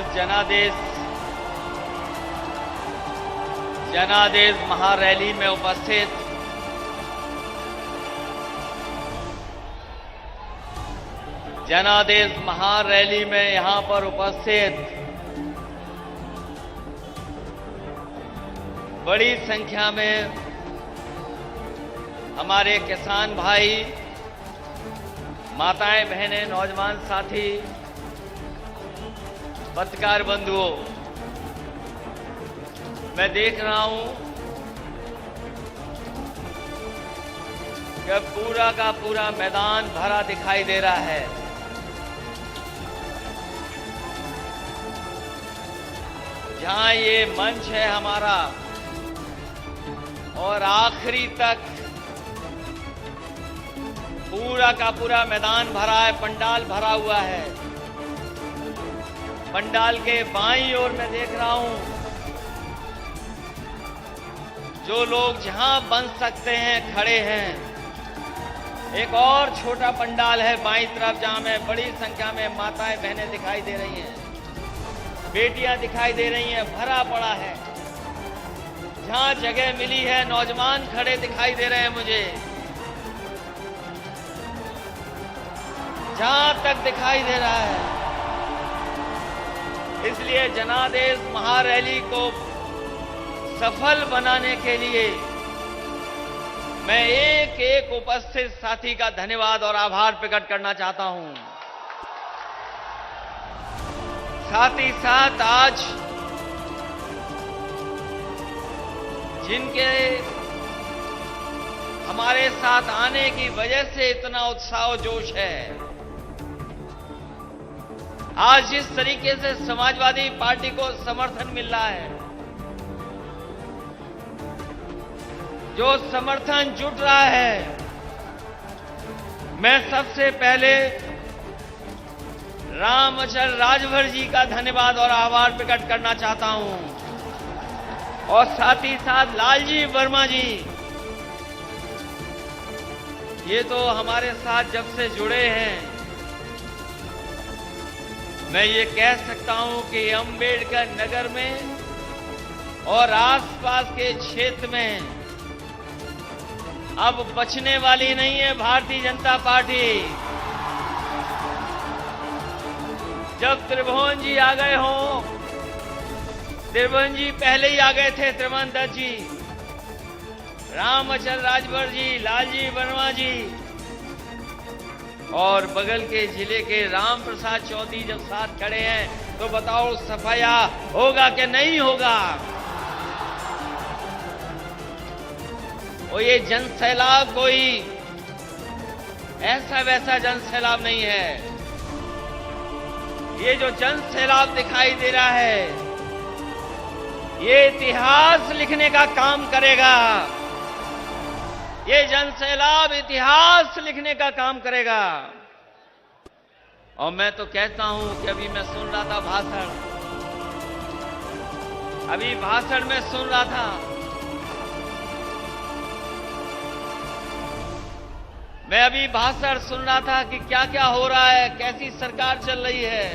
इस जनादेश महारैली में उपस्थित जनादेश महारैली में यहां पर उपस्थित बड़ी संख्या में हमारे किसान भाई, माताएं, बहनें, नौजवान साथी, पत्रकार बंधुओं, मैं देख रहा हूं कि पूरा का पूरा मैदान भरा दिखाई दे रहा है। जहां ये मंच है हमारा और आखिरी तक पूरा का पूरा मैदान भरा है, पंडाल भरा हुआ है। पंडाल के बाईं ओर मैं देख रहा हूं जो लोग जहां बन सकते हैं खड़े हैं। एक और छोटा पंडाल है बाईं तरफ जहां में बड़ी संख्या में माताएं, बहनें दिखाई दे रही हैं, बेटियां दिखाई दे रही हैं, भरा पड़ा है। जहां जगह मिली है नौजवान खड़े दिखाई दे रहे हैं मुझे। जहां तक दिखाई दे रहा है। इसलिए जनादेश महारैली को सफल बनाने के लिए मैं एक एक उपस्थित साथी का धन्यवाद और आभार प्रकट करना चाहता हूं। साथ ही साथ आज जिनके हमारे साथ आने की वजह से इतना उत्साह और जोश है, आज जिस तरीके से समाजवादी पार्टी को समर्थन मिल रहा है, जो समर्थन जुट रहा है, मैं सबसे पहले रामचंद्र राजभर जी का धन्यवाद और आभार प्रकट करना चाहता हूं और साथ ही साथ लालजी वर्मा जी, ये तो हमारे साथ जब से जुड़े हैं, मैं ये कह सकता हूं कि अंबेडकर नगर में और आसपास के क्षेत्र में अब बचने वाली नहीं है भारतीय जनता पार्टी। जब त्रिभुवन जी आ गए हों, त्रिभुवन जी पहले ही आ गए थे, त्रिभुवन दत्त जी, रामचंद्र राजभर जी, लालजी वर्मा जी और बगल के जिले के राम प्रसाद चौधरी जब साथ खड़े हैं तो बताओ सफाया होगा कि नहीं होगा। और ये जन सैलाब कोई ऐसा वैसा जन सैलाब नहीं है। ये जो जन सैलाब दिखाई दे रहा है, ये इतिहास लिखने का काम करेगा। ये जन सैलाब इतिहास लिखने का काम करेगा। और मैं तो कहता हूं कि अभी मैं सुन रहा था भाषण में सुन रहा था, मैं अभी भाषण सुन रहा था कि क्या क्या हो रहा है, कैसी सरकार चल रही है।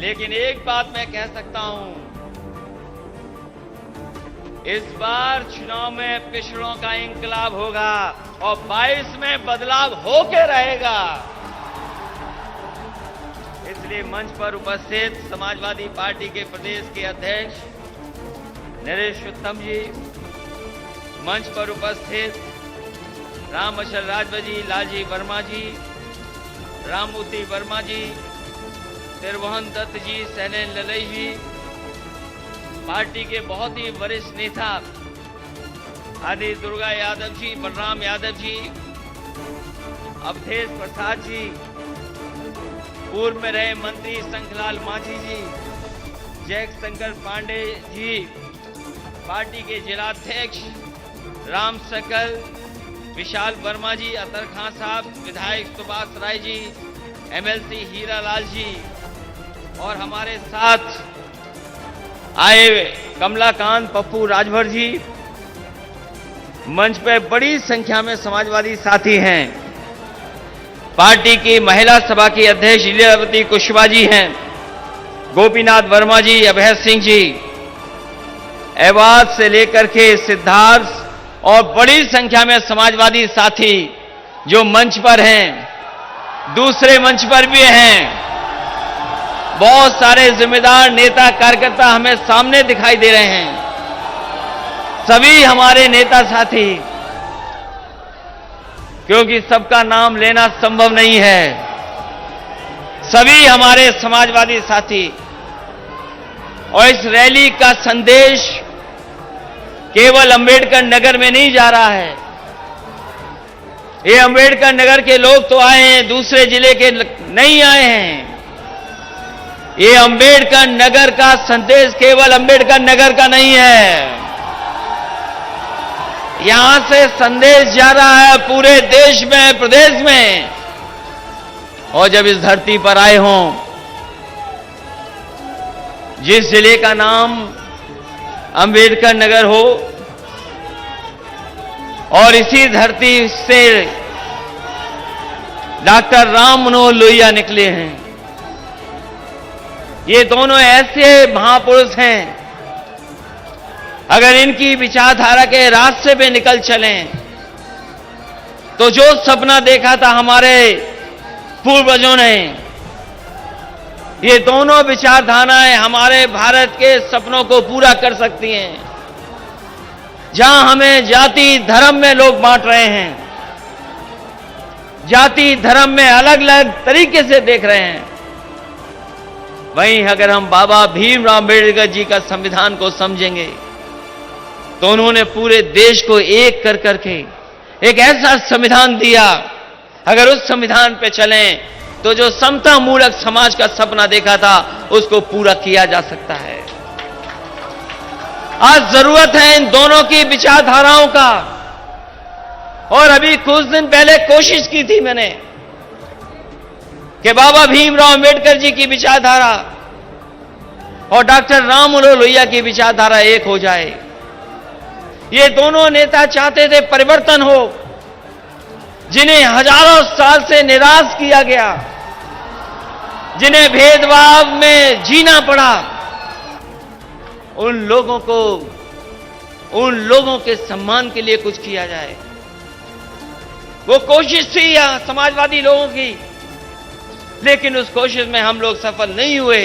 लेकिन एक बात मैं कह सकता हूं, इस बार चुनाव में पिछड़ों का इंकलाब होगा और 22 में बदलाव होके रहेगा। इसलिए मंच पर उपस्थित समाजवादी पार्टी के प्रदेश के अध्यक्ष नरेश उत्तम जी, मंच पर उपस्थित रामचंद्र राजभर जी, लालजी वर्मा जी, राममूर्ति वर्मा जी, त्रिभुवन दत्त जी, सैलेन ललई जी, पार्टी के बहुत ही वरिष्ठ नेता आदि दुर्गा यादव जी, बलराम यादव जी, अवधेश प्रसाद जी, पूर्व में रहे मंत्री शंखलाल मांझी जी, जयशंकर पांडे जी, पार्टी के जिलाध्यक्ष राम सकल, विशाल वर्मा जी, अतर खां साहब, विधायक सुभाष राय जी, एमएलसी हीरालाल जी और हमारे साथ आए कमलाकांत पप्पू राजभर जी। मंच पर बड़ी संख्या में समाजवादी साथी हैं। पार्टी की महिला सभा की अध्यक्ष लीलावती कुशवाहा जी हैं। गोपीनाथ वर्मा जी, अभय सिंह जी, एवाज से लेकर के सिद्धार्थ और बड़ी संख्या में समाजवादी साथी जो मंच पर हैं, दूसरे मंच पर भी हैं, बहुत सारे जिम्मेदार नेता कार्यकर्ता हमें सामने दिखाई दे रहे हैं। सभी हमारे नेता साथी, क्योंकि सबका नाम लेना संभव नहीं है, सभी हमारे समाजवादी साथी। और इस रैली का संदेश केवल अंबेडकर नगर में नहीं जा रहा है। ये अंबेडकर नगर के लोग तो आए हैं, दूसरे जिले के नहीं आए हैं। ये अंबेडकर नगर का संदेश केवल अंबेडकर नगर का नहीं है, यहां से संदेश जा रहा है पूरे देश में, प्रदेश में। और जब इस धरती पर आए हों, जिस जिले का नाम अंबेडकर नगर हो, और इसी धरती से डॉक्टर राम मनोहर लोहिया निकले हैं। ये दोनों ऐसे महापुरुष हैं, अगर इनकी विचारधारा के रास्ते पे निकल चलें तो जो सपना देखा था हमारे पूर्वजों ने, ये दोनों विचारधाराएं हमारे भारत के सपनों को पूरा कर सकती हैं। जहां हमें जाति धर्म में लोग बांट रहे हैं, जाति धर्म में अलग अलग तरीके से देख रहे हैं, वहीं अगर हम बाबा भीमराव अम्बेडकर जी का संविधान को समझेंगे तो उन्होंने पूरे देश को एक कर करके एक ऐसा संविधान दिया, अगर उस संविधान पे चलें तो जो समता मूलक समाज का सपना देखा था उसको पूरा किया जा सकता है। आज जरूरत है इन दोनों की विचारधाराओं का। और अभी कुछ दिन पहले कोशिश की थी मैंने कि बाबा भीमराव अम्बेडकर जी की विचारधारा और डॉक्टर राम मनोहर लोहिया की विचारधारा एक हो जाए। ये दोनों नेता चाहते थे परिवर्तन हो, जिन्हें हजारों साल से निराश किया गया, जिन्हें भेदभाव में जीना पड़ा, उन लोगों को, उन लोगों के सम्मान के लिए कुछ किया जाए। वो कोशिश थी समाजवादी लोगों की, लेकिन उस कोशिश में हम लोग सफल नहीं हुए।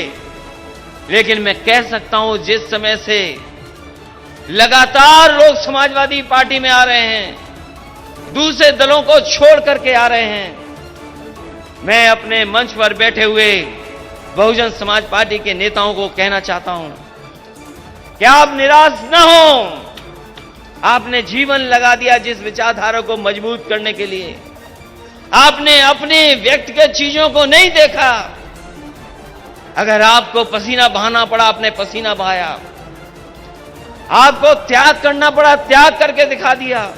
लेकिन मैं कह सकता हूं, जिस समय से लगातार लोग समाजवादी पार्टी में आ रहे हैं, दूसरे दलों को छोड़ करके आ रहे हैं, मैं अपने मंच पर बैठे हुए बहुजन समाज पार्टी के नेताओं को कहना चाहता हूं कि आप निराश न हो। आपने जीवन लगा दिया जिस विचारधारा को मजबूत करने के लिए। आपने अपने व्यक्तिगत चीजों को नहीं देखा। अगर आपको पसीना बहाना पड़ा, आपने पसीना बहाया। आपको त्याग करना पड़ा, त्याग करके दिखा दिया।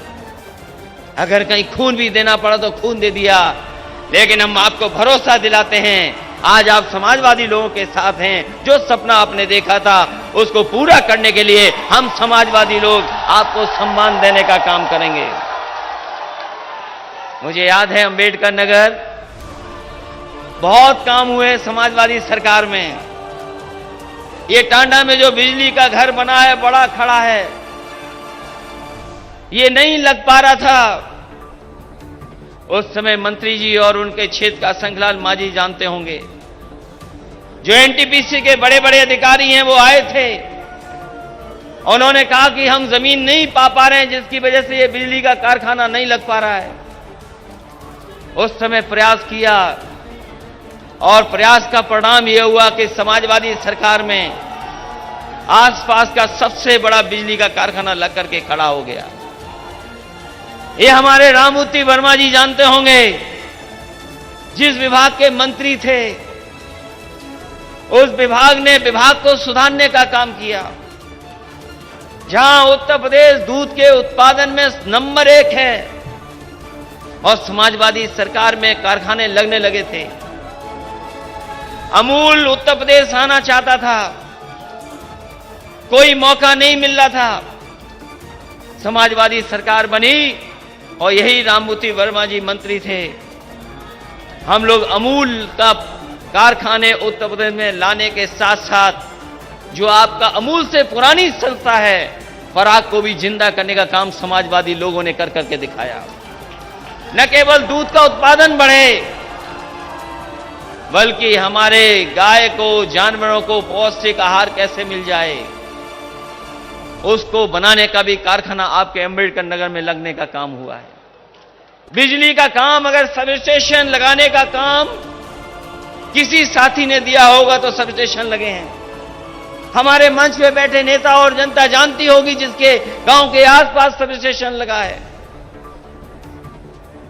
अगर कहीं खून भी देना पड़ा तो खून दे दिया। लेकिन हम आपको भरोसा दिलाते हैं, आज आप समाजवादी लोगों के साथ हैं। जो सपना आपने देखा था उसको पूरा करने के लिए हम समाजवादी लोग आपको सम्मान देने का काम करेंगे। मुझे याद है अंबेडकर नगर, बहुत काम हुए समाजवादी सरकार में। ये टांडा में जो बिजली का घर बना है, बड़ा खड़ा है, ये नहीं लग पा रहा था। उस समय मंत्री जी और उनके क्षेत्र का शंखलाल माझी जानते होंगे, जो एनटीपीसी के बड़े बड़े अधिकारी हैं, वो आए थे। उन्होंने कहा कि हम जमीन नहीं पा रहे हैं, जिसकी वजह से ये बिजली का कारखाना नहीं लग पा रहा है। उस समय प्रयास किया और प्रयास का परिणाम यह हुआ कि समाजवादी सरकार में आसपास का सबसे बड़ा बिजली का कारखाना लग करके खड़ा हो गया। ये हमारे राममूर्ति वर्मा जी जानते होंगे, जिस विभाग के मंत्री थे, उस विभाग ने विभाग को सुधारने का काम किया। जहां उत्तर प्रदेश दूध के उत्पादन में नंबर 1 है और समाजवादी सरकार में कारखाने लगने लगे थे। अमूल उत्तर प्रदेश आना चाहता था, कोई मौका नहीं मिल रहा था। समाजवादी सरकार बनी और यही राममूर्ति वर्मा जी मंत्री थे। हम लोग अमूल का कारखाने उत्तर प्रदेश में लाने के साथ साथ जो आपका अमूल से पुरानी संस्था है पराग को भी जिंदा करने का काम समाजवादी लोगों ने कर करके दिखाया। न केवल दूध का उत्पादन बढ़े बल्कि हमारे गाय को, जानवरों को पौष्टिक आहार कैसे मिल जाए उसको बनाने का भी कारखाना आपके अम्बेडकर नगर में लगने का काम हुआ है। बिजली का काम, अगर सब स्टेशन लगाने का काम किसी साथी ने दिया होगा तो सब स्टेशन लगे हैं। हमारे मंच पे बैठे नेता और जनता जानती होगी जिसके गांव के आसपास सब स्टेशन लगा है।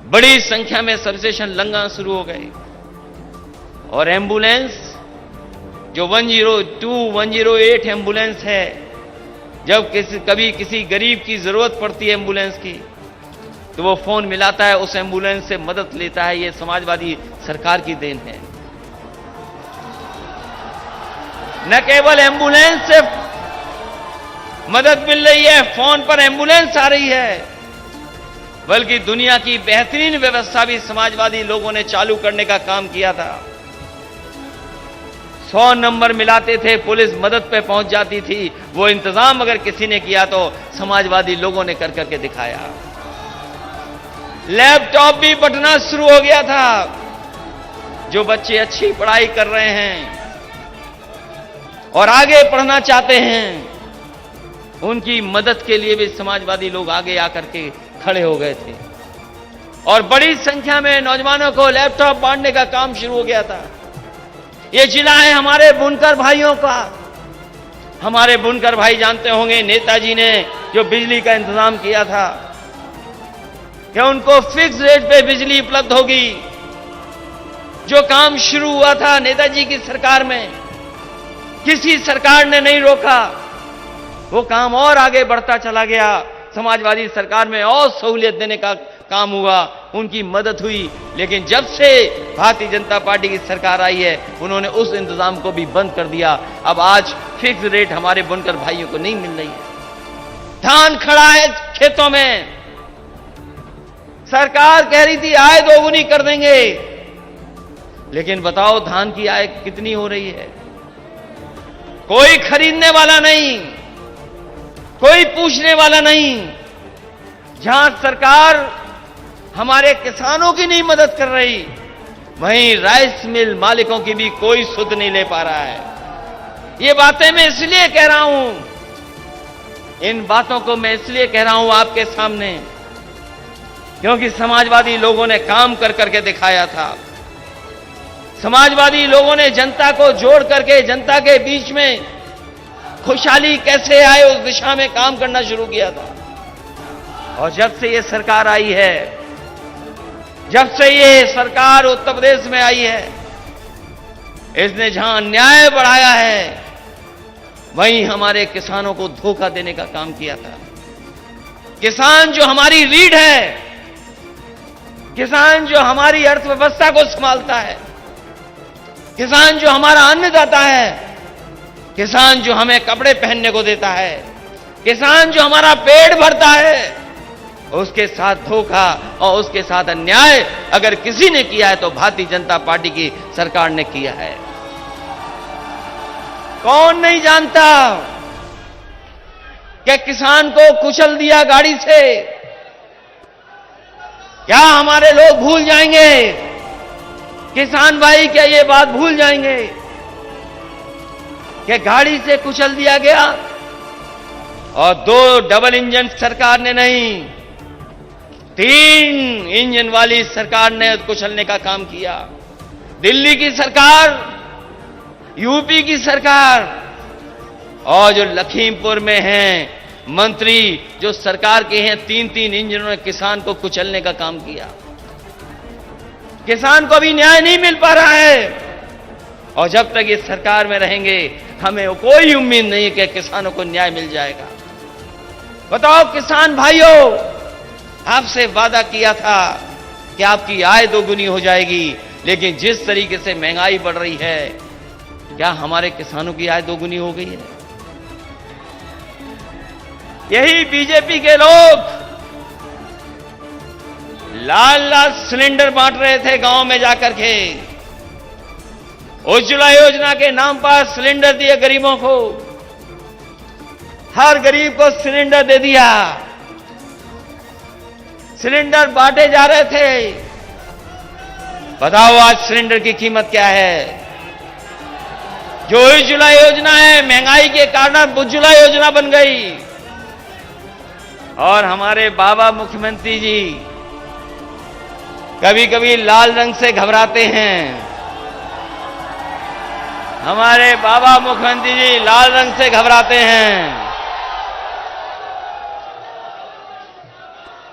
बड़ी संख्या में सब स्टेशन लगना शुरू हो गए और एम्बुलेंस जो 102, 108 एम्बुलेंस है, जब कभी किसी गरीब की जरूरत पड़ती है एम्बुलेंस की तो वो फोन मिलाता है, उस एम्बुलेंस से मदद लेता है। ये समाजवादी सरकार की देन है। न केवल एम्बुलेंस से मदद मिल रही है, फोन पर एम्बुलेंस आ रही है, बल्कि दुनिया की बेहतरीन व्यवस्था भी समाजवादी लोगों ने चालू करने का काम किया था। 100 नंबर मिलाते थे, पुलिस मदद पे पहुंच जाती थी। वो इंतजाम अगर किसी ने किया तो समाजवादी लोगों ने कर करके दिखाया। लैपटॉप भी बंटना शुरू हो गया था। जो बच्चे अच्छी पढ़ाई कर रहे हैं और आगे पढ़ना चाहते हैं उनकी मदद के लिए भी समाजवादी लोग आगे आकर के खड़े हो गए थे और बड़ी संख्या में नौजवानों को लैपटॉप बांटने का काम शुरू हो गया था। ये जिला है हमारे बुनकर भाइयों का। हमारे बुनकर भाई जानते होंगे नेताजी ने जो बिजली का इंतजाम किया था कि उनको फिक्स रेट पे बिजली उपलब्ध होगी। जो काम शुरू हुआ था नेताजी की सरकार में, किसी सरकार ने नहीं रोका। वो काम और आगे बढ़ता चला गया। समाजवादी सरकार में और सहूलियत देने का काम हुआ, उनकी मदद हुई। लेकिन जब से भारतीय जनता पार्टी की सरकार आई है उन्होंने उस इंतजाम को भी बंद कर दिया। अब आज फिक्स रेट हमारे बुनकर भाइयों को नहीं मिल रही है। धान खड़ा है खेतों में, सरकार कह रही थी आय दोगुनी कर देंगे, लेकिन बताओ धान की आय कितनी हो रही है? कोई खरीदने वाला नहीं, कोई पूछने वाला नहीं। जहां सरकार हमारे किसानों की नहीं मदद कर रही, वहीं राइस मिल मालिकों की भी कोई सुध नहीं ले पा रहा है। ये बातें मैं इसलिए कह रहा हूं, इन बातों को मैं इसलिए कह रहा हूं आपके सामने क्योंकि समाजवादी लोगों ने काम कर करके दिखाया था। समाजवादी लोगों ने जनता को जोड़ करके जनता के बीच में खुशहाली कैसे आए उस दिशा में काम करना शुरू किया था। और जब से ये सरकार आई है, जब से ये सरकार उत्तर प्रदेश में आई है, इसने जहां अन्याय बढ़ाया है वहीं हमारे किसानों को धोखा देने का काम किया था। किसान जो हमारी रीढ़ है, किसान जो हमारी अर्थव्यवस्था को संभालता है, किसान जो हमारा अन्नदाता है, किसान जो हमें कपड़े पहनने को देता है, किसान जो हमारा पेट भरता है, उसके साथ धोखा और उसके साथ अन्याय अगर किसी ने किया है तो भारतीय जनता पार्टी की सरकार ने किया है। कौन नहीं जानता कि किसान को कुचल दिया गाड़ी से? क्या हमारे लोग भूल जाएंगे? किसान भाई क्या ये बात भूल जाएंगे कि गाड़ी से कुचल दिया गया? और 2 डबल इंजन सरकार ने नहीं, 3 इंजन वाली सरकार ने कुचलने का काम किया। दिल्ली की सरकार, यूपी की सरकार और जो लखीमपुर में हैं मंत्री जो सरकार के हैं, 3-3 इंजनों ने किसान को कुचलने का काम किया। किसान को भी न्याय नहीं मिल पा रहा है और जब तक ये सरकार में रहेंगे हमें कोई उम्मीद नहीं है कि किसानों को न्याय मिल जाएगा। बताओ किसान भाइयों, आपसे वादा किया था कि आपकी आय दोगुनी हो जाएगी, लेकिन जिस तरीके से महंगाई बढ़ रही है, क्या हमारे किसानों की आय दोगुनी हो गई है? यही बीजेपी के लोग लाल लाल सिलेंडर बांट रहे थे गांव में जाकर के। उज्ज्वला योजना के नाम पर सिलेंडर दिए गरीबों को, हर गरीब को सिलेंडर दे दिया, सिलेंडर बांटे जा रहे थे। बताओ आज सिलेंडर की कीमत क्या है? जो उज्ज्वला योजना है, महंगाई के कारण उज्ज्वला योजना बन गई। और हमारे बाबा मुख्यमंत्री जी कभी कभी लाल रंग से घबराते हैं। हमारे बाबा मुख्यमंत्री जी लाल रंग से घबराते हैं।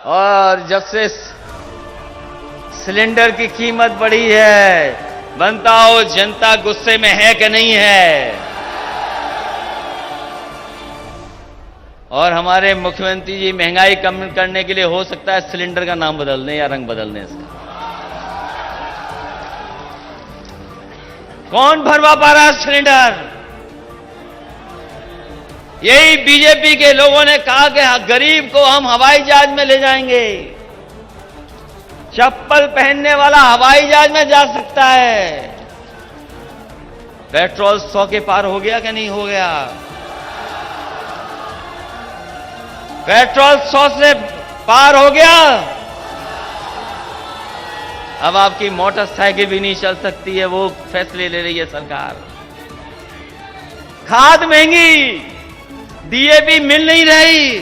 और जब से सिलेंडर की कीमत बढ़ी है, बनता हो जनता गुस्से में है कि नहीं है। और हमारे मुख्यमंत्री जी महंगाई कम करने के लिए हो सकता है सिलेंडर का नाम बदल दें या रंग बदल दें इसका। कौन भरवा पा रहा है सिलेंडर? यही बीजेपी के लोगों ने कहा कि गरीब को हम हवाई जहाज में ले जाएंगे। चप्पल पहनने वाला हवाई जहाज में जा सकता है। पेट्रोल 100 के पार हो गया कि नहीं हो गया? पेट्रोल 100 से पार हो गया। अब आपकी मोटरसाइकिल भी नहीं चल सकती है, वो फैसले ले रही है सरकार। खाद महंगी, डीएपी मिल नहीं रही।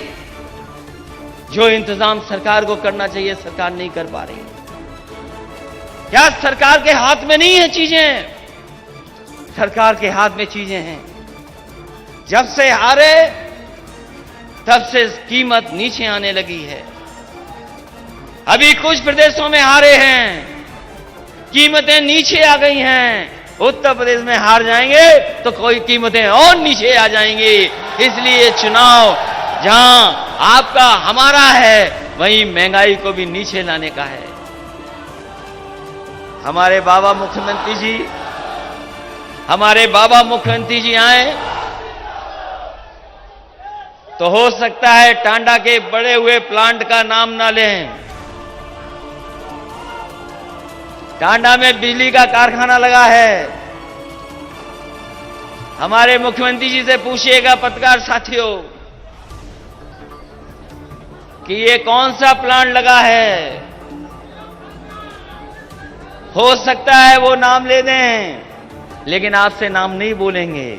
जो इंतजाम सरकार को करना चाहिए सरकार नहीं कर पा रही। क्या सरकार के हाथ में नहीं है चीजें? सरकार के हाथ में चीजें हैं। जब से हारे तब से कीमत नीचे आने लगी है। अभी कुछ प्रदेशों में हारे हैं, कीमतें नीचे आ गई हैं। उत्तर प्रदेश में हार जाएंगे तो कोई कीमतें और नीचे आ जाएंगी। इसलिए चुनाव जहां आपका हमारा है, वहीं महंगाई को भी नीचे लाने का है। हमारे बाबा मुख्यमंत्री जी आए तो हो सकता है टांडा के बड़े हुए प्लांट का नाम ना लें। टांडा में बिजली का कारखाना लगा है। हमारे मुख्यमंत्री जी से पूछिएगा पत्रकार साथियों कि ये कौन सा प्लांट लगा है। हो सकता है वो नाम ले दें, लेकिन आपसे नाम नहीं बोलेंगे।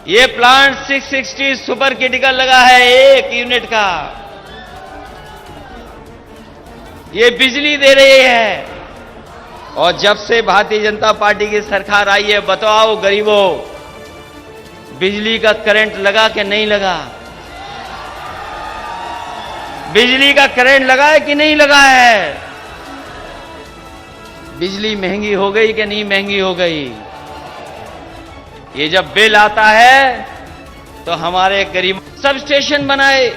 ये प्लांट 660 सुपर क्रिटिकल लगा है, एक यूनिट का। ये बिजली दे रही है। और जब से भारतीय जनता पार्टी की सरकार आई है, बताओ गरीबों, बिजली का करंट लगा कि नहीं लगा? बिजली का करंट लगा है कि नहीं लगा है? बिजली महंगी हो गई कि नहीं महंगी हो गई? ये जब बिल आता है तो हमारे गरीब सब स्टेशन बनाए।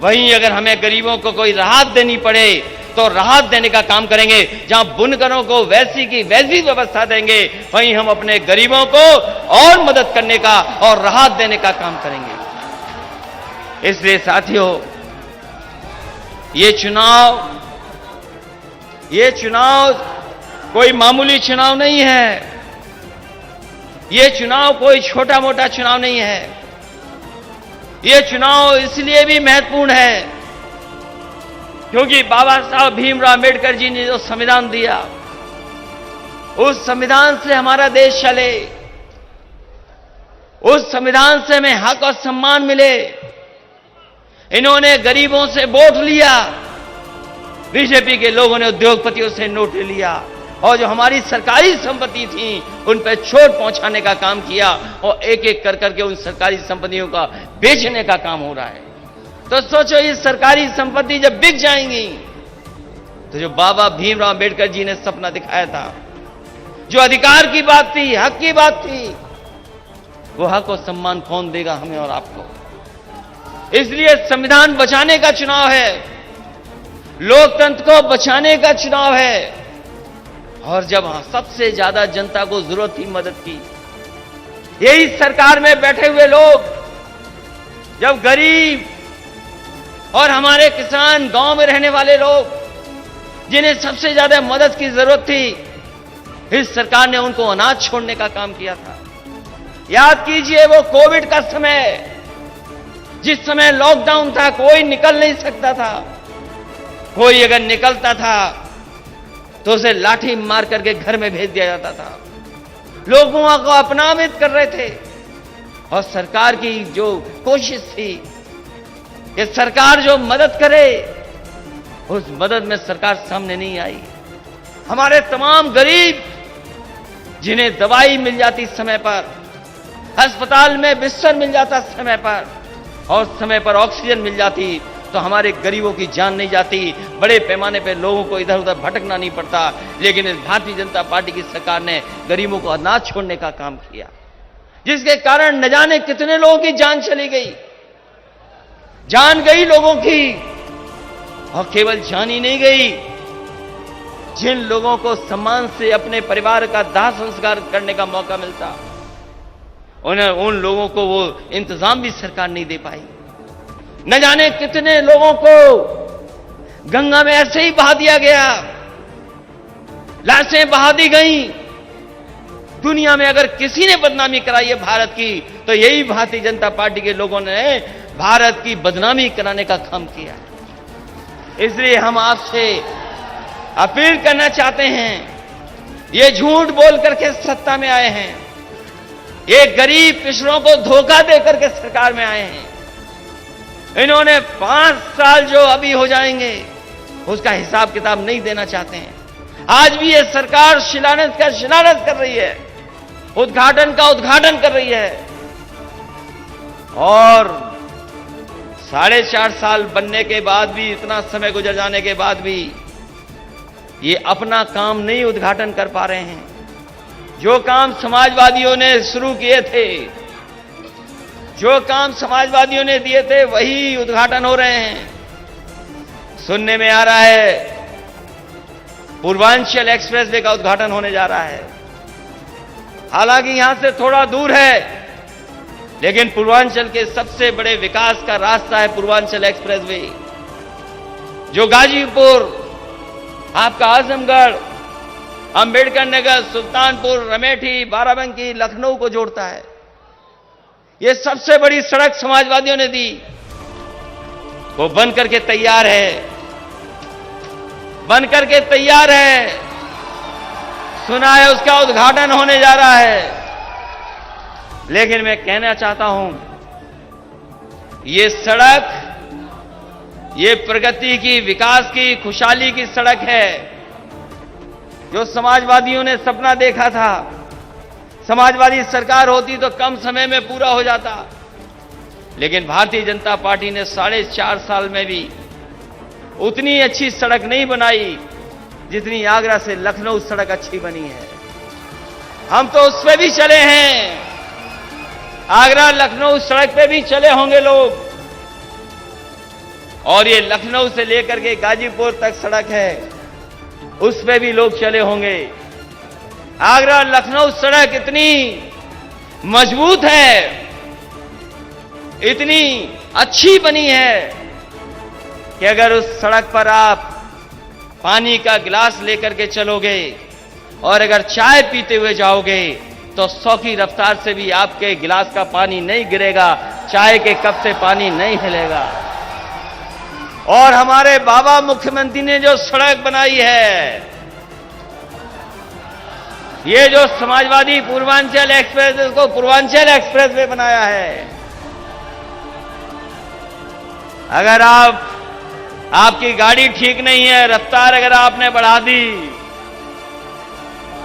वहीं अगर हमें गरीबों को कोई राहत देनी पड़े तो राहत देने का काम करेंगे। जहां बुनकरों को वैसी की वैसी व्यवस्था देंगे, वहीं हम अपने गरीबों को और मदद करने का और राहत देने का काम करेंगे। इसलिए साथियों, ये चुनाव कोई मामूली चुनाव नहीं है। ये चुनाव कोई छोटा मोटा चुनाव नहीं है। ये चुनाव इसलिए भी महत्वपूर्ण है क्योंकि बाबा साहब भीमराव अम्बेडकर जी ने जो संविधान दिया, उस संविधान से हमारा देश चले, उस संविधान से हमें हक और सम्मान मिले। इन्होंने गरीबों से वोट लिया, बीजेपी के लोगों ने उद्योगपतियों से नोट लिया और जो हमारी सरकारी संपत्ति थी उन पर चोट पहुंचाने का काम किया और एक एक कर करके उन सरकारी संपत्तियों का बेचने का काम हो रहा है। तो सोचो, ये सरकारी संपत्ति जब बिक जाएंगी तो जो बाबा भीमराव अम्बेडकर जी ने सपना दिखाया था, जो अधिकार की बात थी, हक की बात थी, वो हक और सम्मान कौन देगा हमें और आपको? इसलिए संविधान बचाने का चुनाव है, लोकतंत्र को बचाने का चुनाव है। और जब सबसे ज्यादा जनता को जरूरत थी मदद की, यही सरकार में बैठे हुए लोग, जब गरीब और हमारे किसान, गांव में रहने वाले लोग, जिन्हें सबसे ज्यादा मदद की जरूरत थी, इस सरकार ने उनको अनाज छोड़ने का काम किया था। याद कीजिए वो कोविड का समय, जिस समय लॉकडाउन था, कोई निकल नहीं सकता था। कोई अगर निकलता था तो उसे लाठी मार करके घर में भेज दिया जाता था। लोगों को अपमानित कर रहे थे। और सरकार की जो कोशिश थी कि सरकार जो मदद करे, उस मदद में सरकार सामने नहीं आई। हमारे तमाम गरीब जिन्हें दवाई मिल जाती समय पर, अस्पताल में बिस्तर मिल जाता समय पर, और समय पर ऑक्सीजन मिल जाती, तो हमारे गरीबों की जान नहीं जाती। बड़े पैमाने पर लोगों को इधर उधर भटकना नहीं पड़ता। लेकिन इस भारतीय जनता पार्टी की सरकार ने गरीबों को अनाज छोड़ने का काम किया, जिसके कारण न जाने कितने लोगों की जान चली गई। जान गई लोगों की, और केवल जान ही नहीं गई, जिन लोगों को सम्मान से अपने परिवार का दाह संस्कार करने का मौका मिलता, उन लोगों को वो इंतजाम भी सरकार नहीं दे पाई। न जाने कितने लोगों को गंगा में ऐसे ही बहा दिया गया, लाशें बहा दी गई। दुनिया में अगर किसी ने बदनामी कराई है भारत की, तो यही भारतीय जनता पार्टी के लोगों ने भारत की बदनामी कराने का काम किया। इसलिए हम आपसे अपील करना चाहते हैं, ये झूठ बोल करके सत्ता में आए हैं, ये गरीब पिछड़ों को धोखा दे करके सरकार में आए हैं। इन्होंने 5 साल जो अभी हो जाएंगे उसका हिसाब किताब नहीं देना चाहते हैं। आज भी ये सरकार शिलान्यास कर रही है, उद्घाटन का उद्घाटन कर रही है, और 4.5 साल बनने के बाद भी, इतना समय गुजर जाने के बाद भी ये अपना काम नहीं उद्घाटन कर पा रहे हैं। जो काम समाजवादियों ने शुरू किए थे, जो काम समाजवादियों ने दिए थे, वही उद्घाटन हो रहे हैं। सुनने में आ रहा है पूर्वांचल एक्सप्रेसवे का उद्घाटन होने जा रहा है। हालांकि यहां से थोड़ा दूर है, लेकिन पूर्वांचल के सबसे बड़े विकास का रास्ता है पूर्वांचल एक्सप्रेसवे, जो गाजीपुर, आपका आजमगढ़, अंबेडकर नगर, सुल्तानपुर, अमेठी, बाराबंकी, लखनऊ को जोड़ता है। यह सबसे बड़ी सड़क समाजवादियों ने दी, वो बन करके तैयार है, बन करके तैयार है। सुना है उसका उद्घाटन होने जा रहा है। लेकिन मैं कहना चाहता हूं, ये सड़क, ये प्रगति की, विकास की, खुशहाली की सड़क है, जो समाजवादियों ने सपना देखा था। समाजवादी सरकार होती तो कम समय में पूरा हो जाता, लेकिन भारतीय जनता पार्टी ने 4.5 साल में भी उतनी अच्छी सड़क नहीं बनाई जितनी आगरा से लखनऊ सड़क अच्छी बनी है। हम तो उस पे भी चले हैं, आगरा लखनऊ सड़क पे भी चले होंगे लोग, और ये लखनऊ से लेकर के गाजीपुर तक सड़क है, उस पे भी लोग चले होंगे। आगरा लखनऊ सड़क इतनी मजबूत है, इतनी अच्छी बनी है कि अगर उस सड़क पर आप पानी का गिलास लेकर के चलोगे और अगर चाय पीते हुए जाओगे तो 100 की रफ्तार से भी आपके गिलास का पानी नहीं गिरेगा, चाय के कप से पानी नहीं हिलेगा। और हमारे बाबा मुख्यमंत्री ने जो सड़क बनाई है, ये जो समाजवादी पूर्वांचल एक्सप्रेस, इसको पूर्वांचल एक्सप्रेस वे बनाया है। अगर आपकी गाड़ी ठीक नहीं है, रफ्तार अगर आपने बढ़ा दी,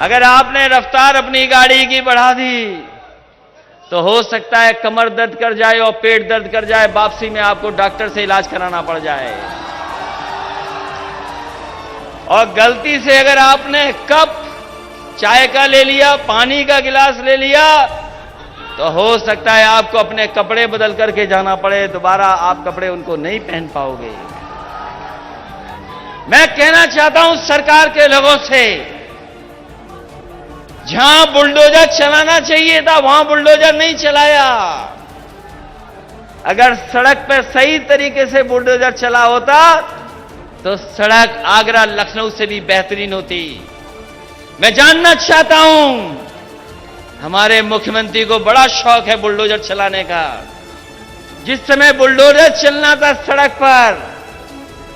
अगर आपने रफ्तार अपनी गाड़ी की बढ़ा दी, तो हो सकता है कमर दर्द कर जाए और पेट दर्द कर जाए, वापसी में आपको डॉक्टर से इलाज कराना पड़ जाए। और गलती से अगर आपने कप चाय का ले लिया, पानी का गिलास ले लिया, तो हो सकता है आपको अपने कपड़े बदल करके जाना पड़े, दोबारा आप कपड़े उनको नहीं पहन पाओगे। मैं कहना चाहता हूं सरकार के लोगों से, जहां बुलडोजर चलाना चाहिए था वहां बुलडोजर नहीं चलाया। अगर सड़क पर सही तरीके से बुलडोजर चला होता तो सड़क आगरा लखनऊ से भी बेहतरीन होती। मैं जानना चाहता हूं, हमारे मुख्यमंत्री को बड़ा शौक है बुलडोजर चलाने का। जिस समय बुलडोजर चलना था सड़क पर,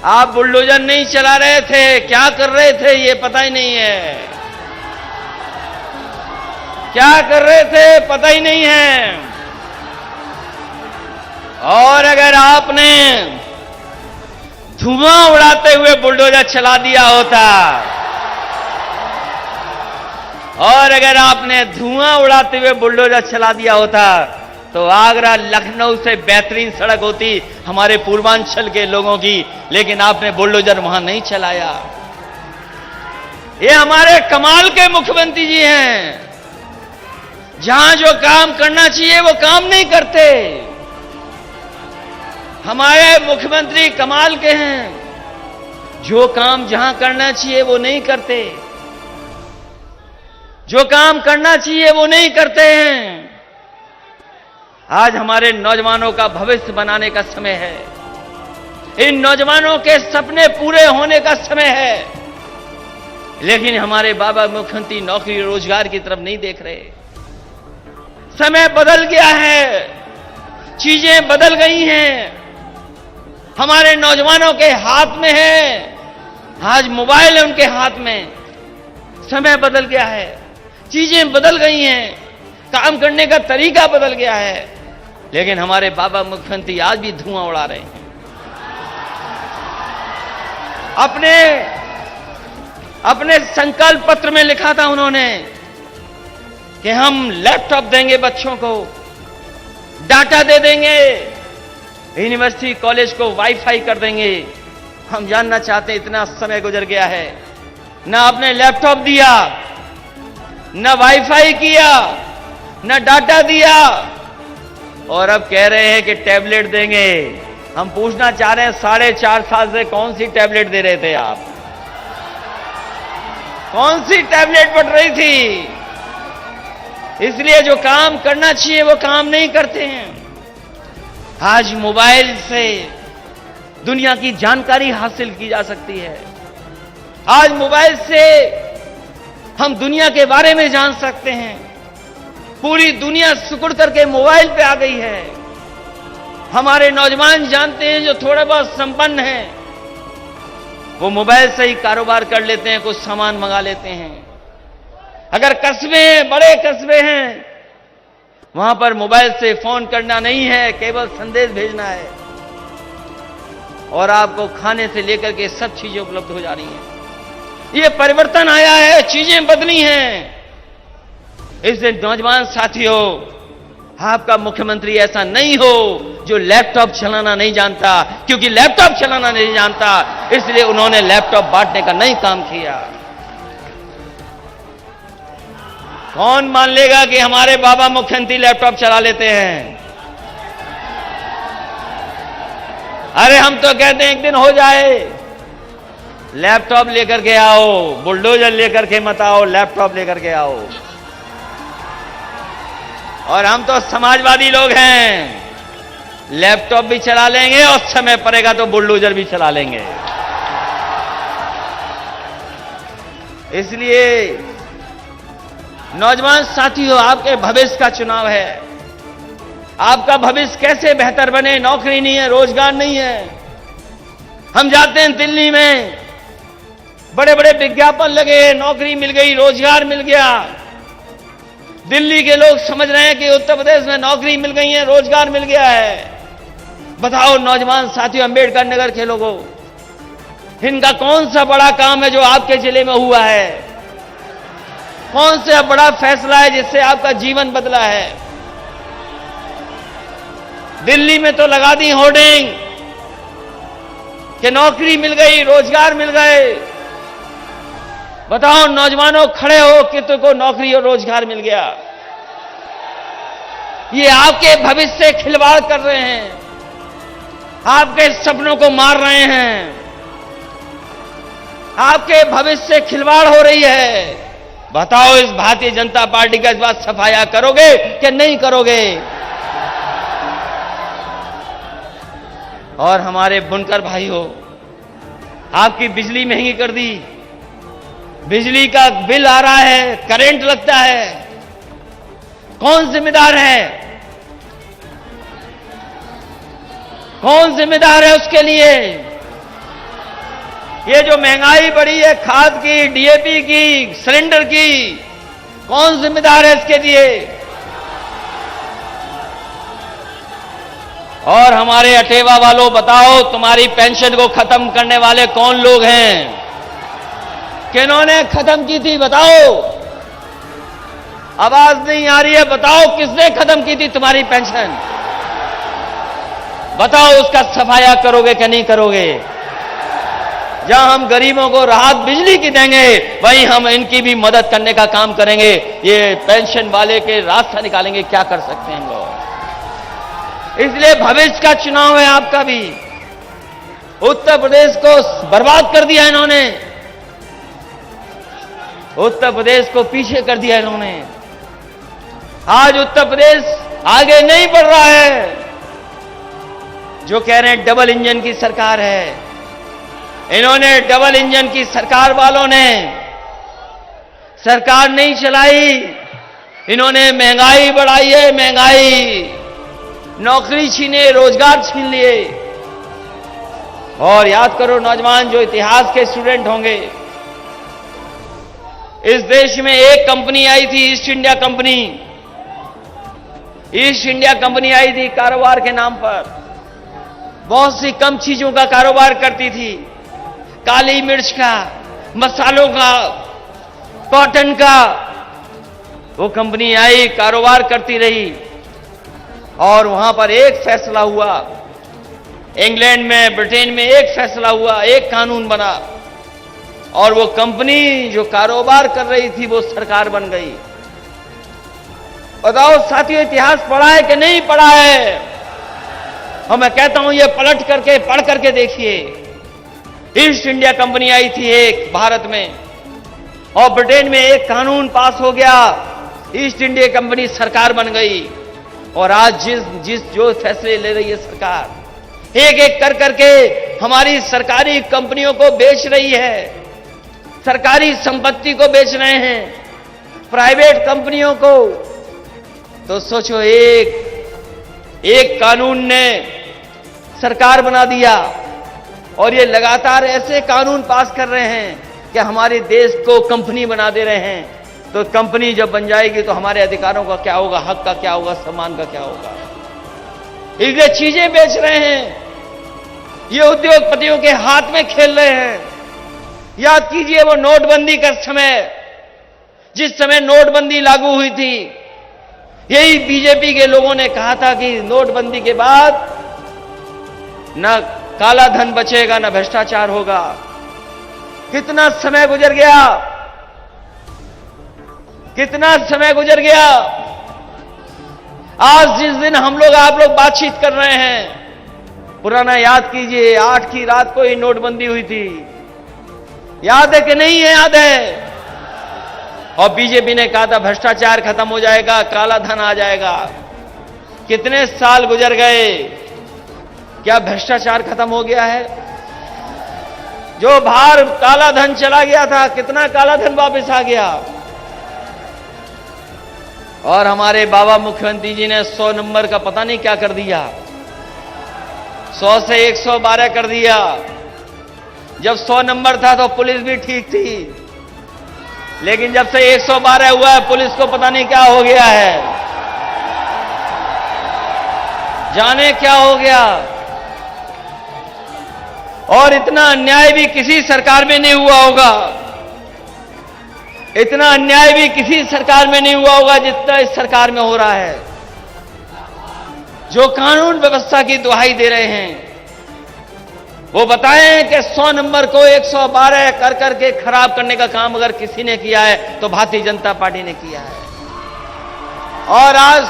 आप बुलडोजर नहीं चला रहे थे, क्या कर रहे थे ये पता ही नहीं है। क्या कर रहे थे पता ही नहीं है। और अगर आपने धुआं उड़ाते हुए बुलडोजर चला दिया होता, और अगर आपने धुआं उड़ाते हुए बुलडोजर चला दिया होता, तो आगरा लखनऊ से बेहतरीन सड़क होती हमारे पूर्वांचल के लोगों की, लेकिन आपने बुलडोजर वहां नहीं चलाया। ये हमारे कमाल के मुख्यमंत्री जी हैं, जहां जो काम करना चाहिए वो काम नहीं करते। हमारे मुख्यमंत्री कमाल के हैं, जो काम जहां करना चाहिए वो नहीं करते, जो काम करना चाहिए वो नहीं करते हैं। आज हमारे नौजवानों का भविष्य बनाने का समय है, इन नौजवानों के सपने पूरे होने का समय है, लेकिन हमारे बाबा मुख्यमंत्री नौकरी रोजगार की तरफ नहीं देख रहे। समय बदल गया है, चीजें बदल गई हैं, हमारे नौजवानों के हाथ में है, आज मोबाइल है उनके हाथ में। समय बदल गया है, चीजें बदल गई हैं, काम करने का तरीका बदल गया है, लेकिन हमारे बाबा मुख्यमंत्री आज भी धुआं उड़ा रहे हैं। अपने संकल्प पत्र में लिखा था उन्होंने कि हम लैपटॉप देंगे बच्चों को, डाटा दे देंगे, यूनिवर्सिटी कॉलेज को वाईफाई कर देंगे। हम जानना चाहते हैं, इतना समय गुजर गया है, ना आपने लैपटॉप दिया, न वाईफाई किया, न डाटा दिया, और अब कह रहे हैं कि टैबलेट देंगे। हम पूछना चाह रहे हैं, 4.5 साल से कौन सी टैबलेट दे रहे थे आप? कौन सी टैबलेट बढ़ रही थी? इसलिए जो काम करना चाहिए वो काम नहीं करते हैं। आज मोबाइल से दुनिया की जानकारी हासिल की जा सकती है। आज मोबाइल से हम दुनिया के बारे में जान सकते हैं। पूरी दुनिया सिकुड़ करके मोबाइल पे आ गई है। हमारे नौजवान जानते हैं, जो थोड़ा बहुत संपन्न हैं, वो मोबाइल से ही कारोबार कर लेते हैं, कुछ सामान मंगा लेते हैं। अगर कस्बे हैं, बड़े कस्बे हैं, वहां पर मोबाइल से फोन करना नहीं है, केवल संदेश भेजना है, और आपको खाने से लेकर के सब चीजें उपलब्ध हो जा रही हैं। ये परिवर्तन आया है, चीजें बदली हैं। इसलिए नौजवान साथियों, आपका मुख्यमंत्री ऐसा नहीं हो जो लैपटॉप चलाना नहीं जानता, क्योंकि लैपटॉप चलाना नहीं जानता इसलिए उन्होंने लैपटॉप बांटने का नहीं काम किया। कौन मान लेगा कि हमारे बाबा मुख्यमंत्री लैपटॉप चला लेते हैं? अरे हम तो कहते हैं एक दिन हो जाए, लैपटॉप लेकर के आओ, बुलडोजर लेकर के मत आओ, लैपटॉप लेकर के आओ। और हम तो समाजवादी लोग हैं, लैपटॉप भी चला लेंगे और समय पड़ेगा तो बुलडोजर भी चला लेंगे। इसलिए नौजवान साथियों, आपके भविष्य का चुनाव है। आपका भविष्य कैसे बेहतर बने? नौकरी नहीं है, रोजगार नहीं है। हम जाते हैं दिल्ली में, बड़े बड़े विज्ञापन लगे, नौकरी मिल गई, रोजगार मिल गया। दिल्ली के लोग समझ रहे हैं कि उत्तर प्रदेश में नौकरी मिल गई है, रोजगार मिल गया है। बताओ नौजवान साथियों, अंबेडकर नगर के लोगों, इनका कौन सा बड़ा काम है जो आपके जिले में हुआ है? कौन सा बड़ा फैसला है जिससे आपका जीवन बदला है? दिल्ली में तो लगा दी होर्डिंग कि नौकरी मिल गई, रोजगार मिल गए। बताओ नौजवानों, खड़े हो, कितने को नौकरी और रोजगार मिल गया? ये आपके भविष्य से खिलवाड़ कर रहे हैं, आपके सपनों को मार रहे हैं, आपके भविष्य से खिलवाड़ हो रही है। बताओ इस भारतीय जनता पार्टी का इस बात सफाया करोगे कि नहीं करोगे? और हमारे बुनकर भाइयों, आपकी बिजली महंगी कर दी, बिजली का बिल आ रहा है, करंट लगता है, कौन जिम्मेदार है? कौन जिम्मेदार है उसके लिए? ये जो महंगाई बढ़ी है खाद की, डीएपी की, सिलेंडर की, कौन जिम्मेदार है इसके लिए? और हमारे अटेवा वालों, बताओ तुम्हारी पेंशन को खत्म करने वाले कौन लोग हैं? किन्होंने खत्म की थी बताओ? आवाज नहीं आ रही है, बताओ किसने खत्म की थी तुम्हारी पेंशन? बताओ उसका सफाया करोगे कि नहीं करोगे? जहां हम गरीबों को राहत बिजली की देंगे, वहीं हम इनकी भी मदद करने का काम करेंगे। ये पेंशन वाले के रास्ता निकालेंगे, क्या कर सकते हैं हम लोग? इसलिए भविष्य का चुनाव है आपका भी। उत्तर प्रदेश को बर्बाद कर दिया इन्होंने, उत्तर प्रदेश को पीछे कर दिया इन्होंने। आज उत्तर प्रदेश आगे नहीं बढ़ रहा है। जो कह रहे हैं डबल इंजन की सरकार है, इन्होंने डबल इंजन की सरकार वालों ने सरकार नहीं चलाई, इन्होंने महंगाई बढ़ाई है, महंगाई, नौकरी छीने, रोजगार छीन लिए। और याद करो नौजवान जो इतिहास के स्टूडेंट होंगे, इस देश में एक कंपनी आई थी, East India company. East India company आई थी कारोबार के नाम पर, बहुत सी कम चीजों का कारोबार करती थी, काली मिर्च का, मसालों का, कॉटन का। वो कंपनी आई, कारोबार करती रही, और वहां पर एक फैसला हुआ, इंग्लैंड में, ब्रिटेन में एक फैसला हुआ, एक कानून बना, और वो कंपनी जो कारोबार कर रही थी वो सरकार बन गई। बताओ साथियों, इतिहास पढ़ा है कि नहीं पढ़ा है? और मैं कहता हूं ये पलट करके, पढ़ करके देखिए। ईस्ट इंडिया कंपनी आई थी एक भारत में, और ब्रिटेन में एक कानून पास हो गया, ईस्ट इंडिया कंपनी सरकार बन गई। और आज जो फैसले ले रही है सरकार, एक एक कर करके हमारी सरकारी कंपनियों को बेच रही है, सरकारी संपत्ति को बेच रहे हैं, प्राइवेट कंपनियों को। तो सोचो, एक कानून ने सरकार बना दिया, और ये लगातार ऐसे कानून पास कर रहे हैं कि हमारे देश को कंपनी बना दे रहे हैं। तो कंपनी जब बन जाएगी तो हमारे अधिकारों का क्या होगा, हक का क्या होगा, सम्मान का क्या होगा? इसलिए चीजें बेच रहे हैं, ये उद्योगपतियों के हाथ में खेल रहे हैं। याद कीजिए वो नोटबंदी का समय, जिस समय नोटबंदी लागू हुई थी, यही बीजेपी के लोगों ने कहा था कि नोटबंदी के बाद न काला धन बचेगा, न भ्रष्टाचार होगा। कितना समय गुजर गया, कितना समय गुजर गया। आज जिस दिन हम लोग, आप लोग बातचीत कर रहे हैं, पुराना याद कीजिए, 8 की रात को ही नोटबंदी हुई थी। याद है कि नहीं है? याद है। और बीजेपी ने कहा था भ्रष्टाचार खत्म हो जाएगा, काला धन आ जाएगा। कितने साल गुजर गए, क्या भ्रष्टाचार खत्म हो गया है? जो बाहर काला धन चला गया था, कितना काला धन वापस आ गया? और हमारे बाबा मुख्यमंत्री जी ने 100 नंबर का पता नहीं क्या कर दिया, 100 से 112 कर दिया। जब 100 नंबर था तो पुलिस भी ठीक थी, लेकिन जब से 112 हुआ है, पुलिस को पता नहीं क्या हो गया है, जाने क्या हो गया। और इतना अन्याय भी किसी सरकार में नहीं हुआ होगा, इतना अन्याय भी किसी सरकार में नहीं हुआ होगा जितना इस सरकार में हो रहा है। जो कानून व्यवस्था की दुहाई दे रहे हैं, वो बताएं कि 100 नंबर को 112 कर करके खराब करने का काम अगर किसी ने किया है तो भारतीय जनता पार्टी ने किया है। और आज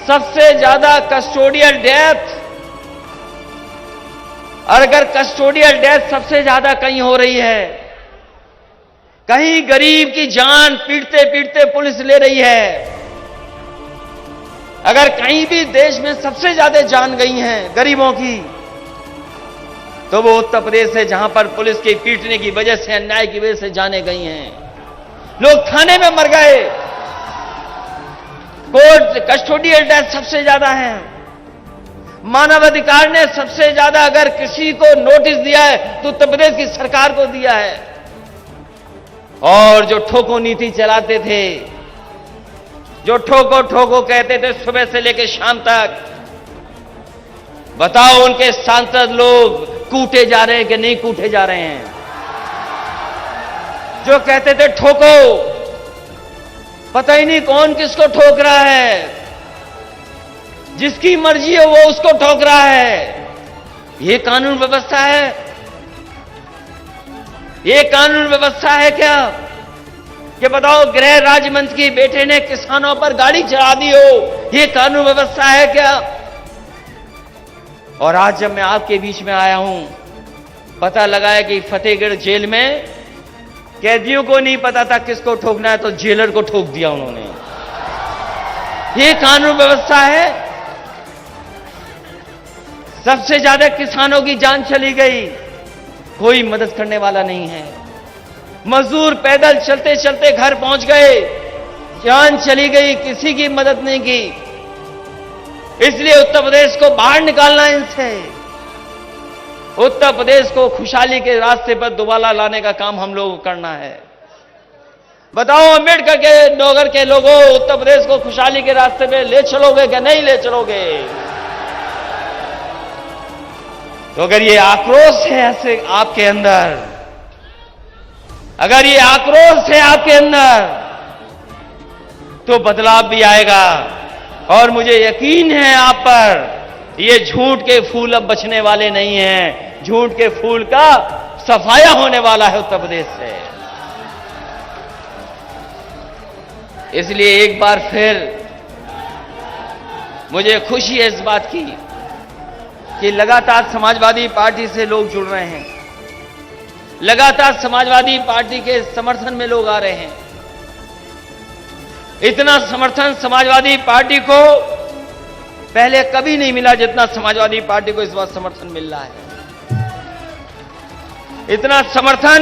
सबसे ज्यादा कस्टोडियल डेथ, अगर कस्टोडियल डेथ सबसे ज्यादा कहीं हो रही है, कहीं गरीब की जान पीटते पीटते पुलिस ले रही है, अगर कहीं भी देश में सबसे ज्यादा जान गई हैं गरीबों की, तो वो उत्तर प्रदेश है जहां पर पुलिस के पीटने की वजह से, अन्याय की वजह से जाने गई हैं। लोग थाने में मर गए। कोर्ट कस्टोडियल डेथ सबसे ज्यादा है। मानवाधिकार ने सबसे ज्यादा अगर किसी को नोटिस दिया है तो उत्तर प्रदेश की सरकार को दिया है। और जो ठोको नीति चलाते थे, जो ठोको ठोको कहते थे सुबह से लेकर शाम तक, बताओ उनके सांसद लोग कूटे जा रहे हैं कि नहीं कूटे जा रहे हैं? जो कहते थे ठोको, पता ही नहीं कौन किसको ठोक रहा है। जिसकी मर्जी है वो उसको ठोक रहा है। ये कानून व्यवस्था है? ये कानून व्यवस्था है क्या कि बताओ गृह राज्य मंत्री के बेटे ने किसानों पर गाड़ी चढ़ा दी हो? ये कानून व्यवस्था है क्या? और आज जब मैं आपके बीच में आया हूं, पता लगा है कि फतेहगढ़ जेल में कैदियों को नहीं पता था किसको ठोकना है, तो जेलर को ठोक दिया उन्होंने। ये कानून व्यवस्था है? सबसे ज्यादा किसानों की जान चली गई, कोई मदद करने वाला नहीं है। मजदूर पैदल चलते चलते घर पहुंच गए, जान चली गई, किसी की मदद नहीं की। इसलिए उत्तर प्रदेश को बाहर निकालना है इनसे। उत्तर प्रदेश को खुशहाली के रास्ते पर दोबारा लाने का काम हम लोगों को करना है। बताओ अम्बेडकर के नगर के लोगों, उत्तर प्रदेश को खुशहाली के रास्ते पे ले चलोगे कि नहीं ले चलोगे? तो अगर ये आक्रोश है ऐसे आपके अंदर, अगर ये आक्रोश है आपके अंदर, तो बदलाव भी आएगा। और मुझे यकीन है आप पर, ये झूठ के फूल अब बचने वाले नहीं हैं। झूठ के फूल का सफाया होने वाला है उत्तर प्रदेश से। इसलिए एक बार फिर मुझे खुशी है इस बात की कि लगातार समाजवादी पार्टी से लोग जुड़ रहे हैं, लगातार समाजवादी पार्टी के समर्थन में लोग आ रहे हैं। इतना समर्थन समाजवादी पार्टी को पहले कभी नहीं मिला जितना समाजवादी पार्टी को इस बार समर्थन मिल रहा है। इतना समर्थन,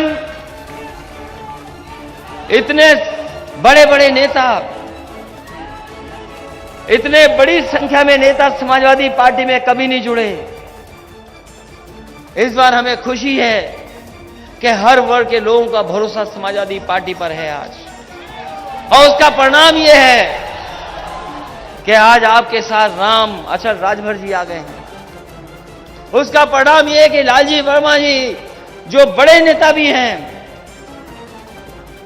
इतने बड़े बड़े नेता, इतने बड़ी संख्या में नेता समाजवादी पार्टी में कभी नहीं जुड़े। इस बार हमें खुशी है कि हर वर्ग के लोगों का भरोसा समाजवादी पार्टी पर है आज। और उसका परिणाम यह है कि आज आपके साथ राम अचल राजभर जी आ गए हैं। उसका परिणाम यह है कि लालजी वर्मा जी, जो बड़े नेता भी हैं,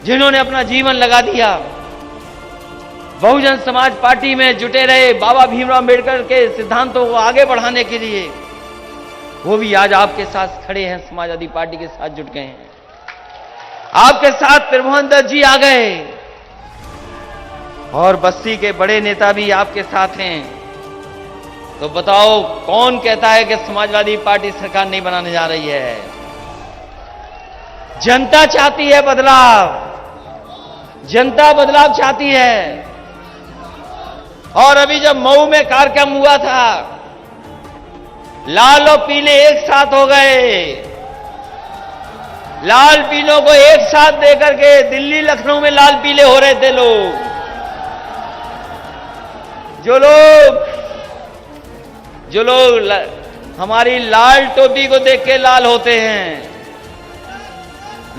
जिन्होंने अपना जीवन लगा दिया बहुजन समाज पार्टी में जुटे रहे, बाबा भीमराव अम्बेडकर के सिद्धांतों को आगे बढ़ाने के लिए, वो भी आज आपके साथ खड़े हैं, समाजवादी पार्टी के साथ जुट गए हैं। आपके साथ त्रिभुवन दत्त जी आ गए और बस्ती के बड़े नेता भी आपके साथ हैं। तो बताओ कौन कहता है कि समाजवादी पार्टी सरकार नहीं बनाने जा रही है? जनता चाहती है बदलाव, जनता बदलाव चाहती है। और अभी जब मऊ में कार्यक्रम हुआ था, लाल और पीले एक साथ हो गए। लाल पीलों को एक साथ देकर के दिल्ली लखनऊ में लाल पीले हो रहे थे लोग। जो लोग हमारी लाल टोपी को देख के लाल होते हैं,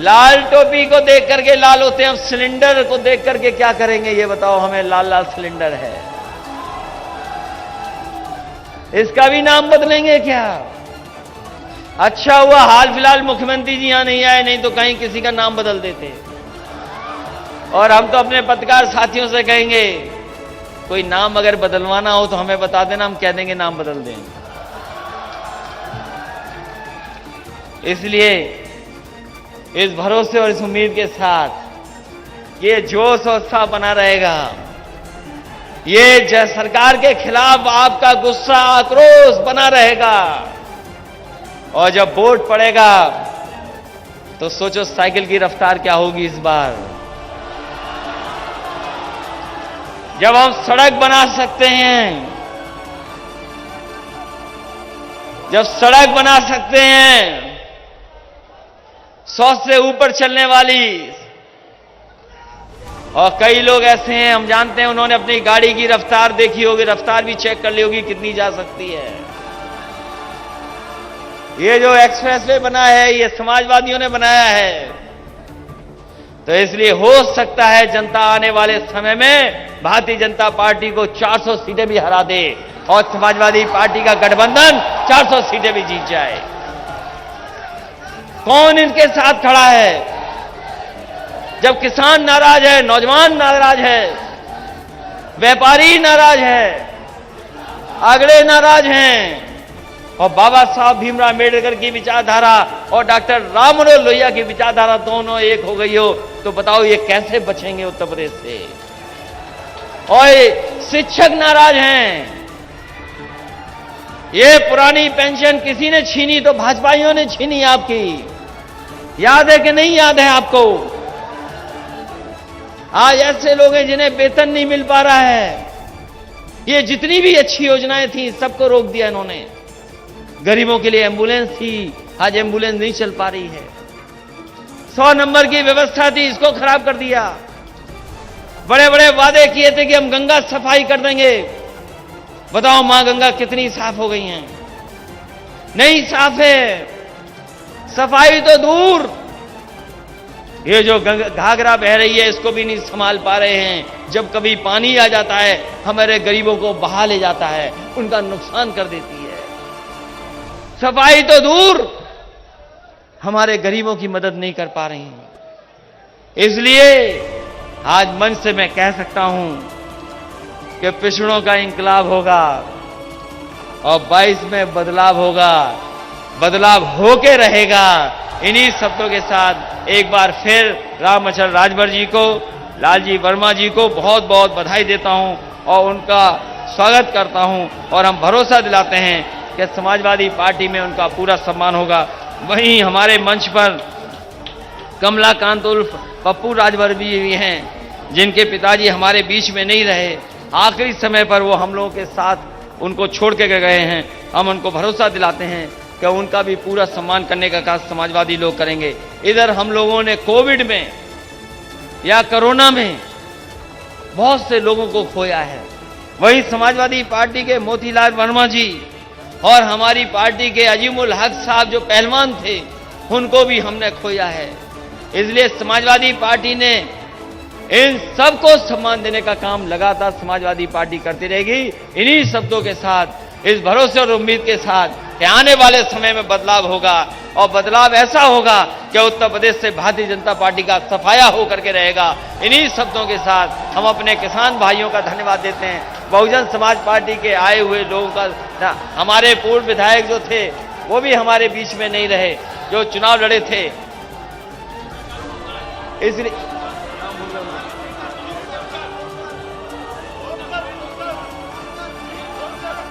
लाल टोपी को देख करके लाल होते हैं, अब सिलेंडर को देख करके क्या करेंगे ये बताओ? हमें लाल लाल सिलेंडर है, इसका भी नाम बदलेंगे क्या? अच्छा हुआ हाल फिलहाल मुख्यमंत्री जी यहां नहीं आए, नहीं तो कहीं किसी का नाम बदल देते। और हम तो अपने पत्रकार साथियों से कहेंगे, कोई नाम अगर बदलवाना हो तो हमें बता देना, हम कह देंगे नाम बदल देंगे। इसलिए इस भरोसे और इस उम्मीद के साथ ये जोश और उत्साह बना रहेगा। ये सरकार के खिलाफ आपका गुस्सा, आक्रोश बना रहेगा। और जब वोट पड़ेगा तो सोचो साइकिल की रफ्तार क्या होगी इस बार। जब हम सड़क बना सकते हैं, जब सड़क बना सकते हैं 100 से ऊपर चलने वाली, और कई लोग ऐसे हैं हम जानते हैं उन्होंने अपनी गाड़ी की रफ्तार देखी होगी, रफ्तार भी चेक कर ली होगी कितनी जा सकती है। ये जो एक्सप्रेसवे बना है ये समाजवादियों ने बनाया है, तो इसलिए हो सकता है जनता आने वाले समय में भारतीय जनता पार्टी को 400 सीटें भी हरा दे और समाजवादी पार्टी का गठबंधन 400 सीटें भी जीत जाए। कौन इनके साथ खड़ा है? जब किसान नाराज है, नौजवान नाराज है, व्यापारी नाराज है, अगड़े नाराज हैं, और बाबा साहब भीमराव अम्बेडकर की विचारधारा और डॉक्टर राम मनोहर लोहिया की विचारधारा दोनों एक हो गई हो, तो बताओ ये कैसे बचेंगे उत्तर प्रदेश से? और शिक्षक नाराज हैं। ये पुरानी पेंशन किसी ने छीनी तो भाजपाइयों ने छीनी आपकी, याद है कि नहीं याद है आपको? आज ऐसे लोग हैं जिन्हें वेतन नहीं मिल पा रहा है। ये जितनी भी अच्छी योजनाएं थी सबको रोक दिया इन्होंने। गरीबों के लिए एम्बुलेंस थी, आज एम्बुलेंस नहीं चल पा रही है। 100 नंबर की व्यवस्था थी, इसको खराब कर दिया। बड़े बड़े वादे किए थे कि हम गंगा सफाई कर देंगे। बताओ मां गंगा कितनी साफ हो गई हैं? नहीं साफ है। सफाई तो दूर, ये जो घाघरा बह रही है इसको भी नहीं संभाल पा रहे हैं। जब कभी पानी आ जाता है हमारे गरीबों को बहा ले जाता है, उनका नुकसान कर देती है। सफाई तो दूर, हमारे गरीबों की मदद नहीं कर पा रही हैं। इसलिए आज मंच से मैं कह सकता हूं कि पिछड़ों का इंकलाब होगा और 22 में बदलाव होगा, बदलाव होके रहेगा। इन्हीं शब्दों के साथ एक बार फिर रामअचल राजभर जी को, लालजी वर्मा जी को बहुत बहुत बधाई देता हूं और उनका स्वागत करता हूं, और हम भरोसा दिलाते हैं कि समाजवादी पार्टी में उनका पूरा सम्मान होगा। वहीं हमारे मंच पर कमलाकांत उर्फ पप्पू राजभर भी हैं, जिनके पिताजी हमारे बीच में नहीं रहे, आखिरी समय पर वो हम लोगों के साथ उनको छोड़ के गए हैं। हम उनको भरोसा दिलाते हैं कि उनका भी पूरा सम्मान करने का काम समाजवादी लोग करेंगे। इधर हम लोगों ने कोविड में या कोरोना में बहुत से लोगों को खोया है, वहीं समाजवादी पार्टी के मोतीलाल वर्मा जी और हमारी पार्टी के अजीमुल हक साहब जो पहलवान थे, उनको भी हमने खोया है। इसलिए समाजवादी पार्टी ने इन सबको सम्मान देने का काम लगातार समाजवादी पार्टी करती रहेगी। इन्हीं शब्दों के साथ, इस भरोसे और उम्मीद के साथ कि आने वाले समय में बदलाव होगा, और बदलाव ऐसा होगा कि उत्तर प्रदेश से भारतीय जनता पार्टी का सफाया होकर के रहेगा। इन्हीं शब्दों के साथ हम अपने किसान भाइयों का धन्यवाद देते हैं। बहुजन समाज पार्टी के आए हुए लोगों का, हमारे पूर्व विधायक जो थे वो भी हमारे बीच में नहीं रहे, जो चुनाव लड़े थे। इसलिए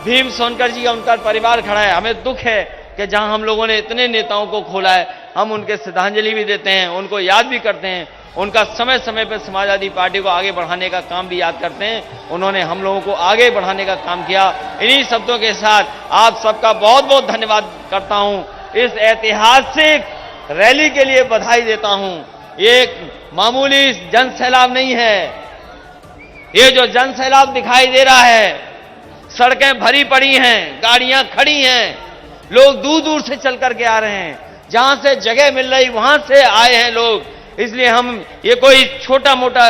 भीम सोनकर जी का उनका परिवार खड़ा है। हमें दुख है कि जहां हम लोगों ने इतने नेताओं को खोला है, हम उनके श्रद्धांजलि भी देते हैं, उनको याद भी करते हैं, उनका समय समय पर समाजवादी पार्टी को आगे बढ़ाने का काम भी याद करते हैं। उन्होंने हम लोगों को आगे बढ़ाने का काम किया। इन्हीं शब्दों के साथ आप सबका बहुत बहुत धन्यवाद करता हूं। इस ऐतिहासिक रैली के लिए बधाई देता हूं। ये एक मामूली जन सैलाब नहीं है। ये जो जन सैलाब दिखाई दे रहा है, सड़कें भरी पड़ी हैं, गाड़ियां खड़ी हैं, लोग दूर दूर से चल करके आ रहे हैं, जहां से जगह मिल रही वहां से आए हैं लोग। इसलिए हम, ये कोई छोटा मोटा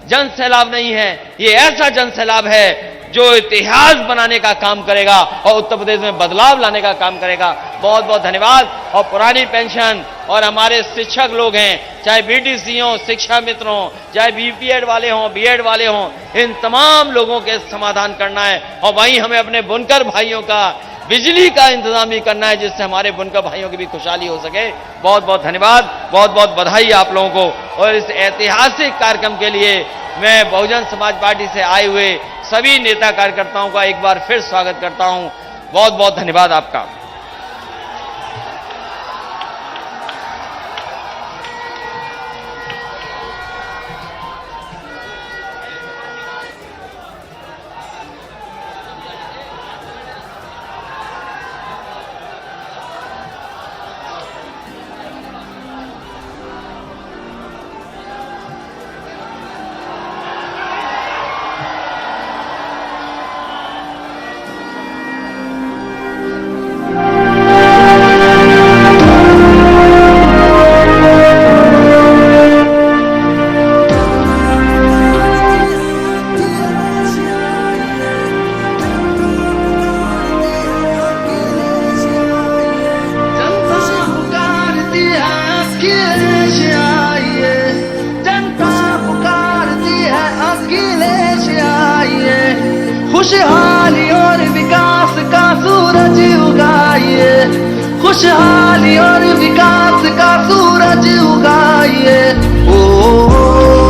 जन सैलाब नहीं है, ये ऐसा जन सैलाब है जो इतिहास बनाने का काम करेगा और उत्तर प्रदेश में बदलाव लाने का काम करेगा। बहुत बहुत धन्यवाद। और पुरानी पेंशन और हमारे शिक्षक लोग हैं, चाहे बीटीसी हो, शिक्षा मित्र हो, चाहे बीपीएड वाले हों, बीएड वाले हों, इन तमाम लोगों के समाधान करना है। और वहीं हमें अपने बुनकर भाइयों का बिजली का इंतजाम भी करना है, जिससे हमारे बुनकर भाइयों की भी खुशहाली हो सके। बहुत बहुत धन्यवाद, बहुत बहुत बधाई आप लोगों को। और इस ऐतिहासिक कार्यक्रम के लिए मैं बहुजन समाज पार्टी से आए हुए सभी नेता कार्यकर्ताओं का एक बार फिर स्वागत करता हूं। बहुत बहुत धन्यवाद आपका। खुशहाली और विकास का सूरज उगाइए, खुशहाली और विकास का सूरज उगाइए। ओ